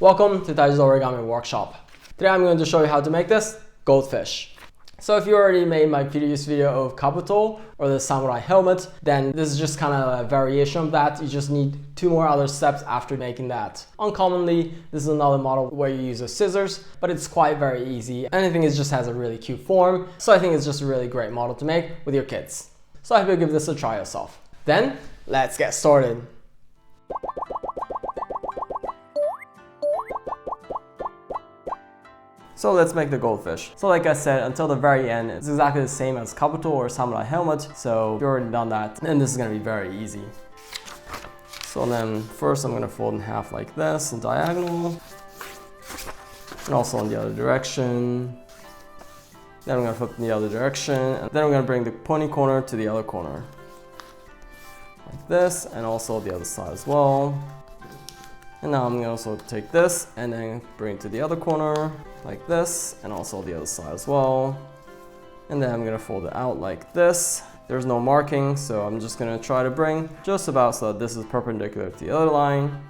Welcome to Taiji's Origami Workshop. Today I'm going to show you how to make this goldfish. So if you already made my previous video of Kabuto or the samurai helmet, then this is just kind of a variation of that. You just need 2 more other steps after making that. Uncommonly, this is another model where you use the scissors, but it's quite very easy. And I think it just has a really cute form. So I think it's just a really great model to make with your kids. So I hope you'll give this a try yourself. Then let's get started. So let's make the goldfish. So like I said, until the very end, it's exactly the same as Kabuto or samurai helmet. So if you've already done that, then this is gonna be very easy. So then first I'm gonna fold in half like this in diagonal. And also in the other direction. Then I'm gonna flip in the other direction. And then I'm gonna bring the pointy corner to the other corner. Like this, and also the other side as well. And now I'm going to also take this and then bring it to the other corner like this, and also the other side as well. And then I'm going to fold it out like this. There's no marking, so I'm just going to try to bring just about so that this is perpendicular to the other line,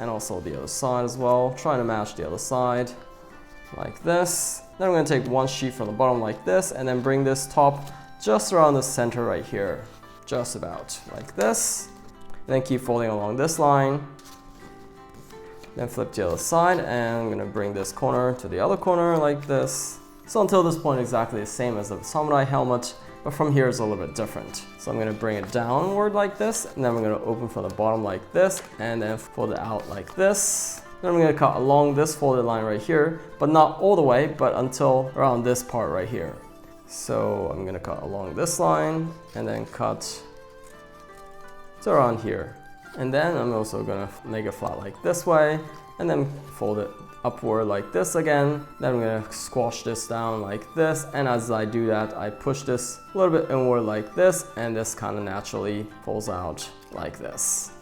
and also the other side as well. Trying to match the other side like this. Then I'm going to take one sheet from the bottom like this, and then bring this top just around the center right here, just about like this. And then keep folding along this line. Then flip to the other side, and I'm gonna bring this corner to the other corner like this. So until this point exactly the same as the samurai helmet, but from here it's a little bit different. So I'm gonna bring it downward like this, and then I'm gonna open from the bottom like this, and then fold it out like this. Then I'm gonna cut along this folded line right here, but not all the way, but until around this part right here. So I'm gonna cut along this line, and then cut to around here. And then I'm also gonna make it flat like this way, and then fold it upward like this again. Then I'm gonna squash this down like this, and as I do that, I push this a little bit inward like this, and this kind of naturally folds out like this.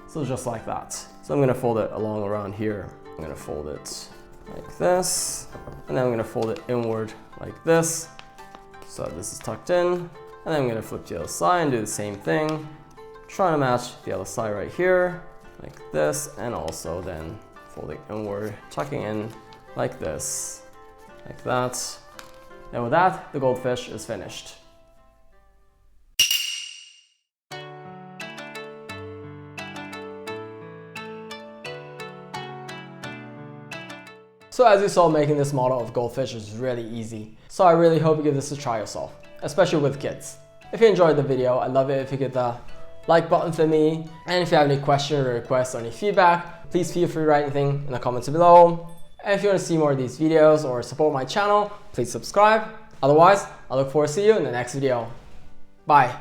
So just like that. So I'm gonna fold it along around here. I'm gonna fold it like this, and then I'm gonna fold it inward like this, so this is tucked in. And then I'm gonna flip to the other side and do the same thing. Trying to match the other side right here, like this, and also then folding inward, tucking in like this, like that. And with that, the goldfish is finished. So as you saw, making this model of goldfish is really easy. So I really hope you give this a try yourself, especially with kids. If you enjoyed the video, I'd love it if you hit the like button for me. And if you have any questions or requests or any feedback, please feel free to write anything in the comments below. And if you want to see more of these videos or support my channel, please subscribe. Otherwise, I look forward to see you in the next video. Bye.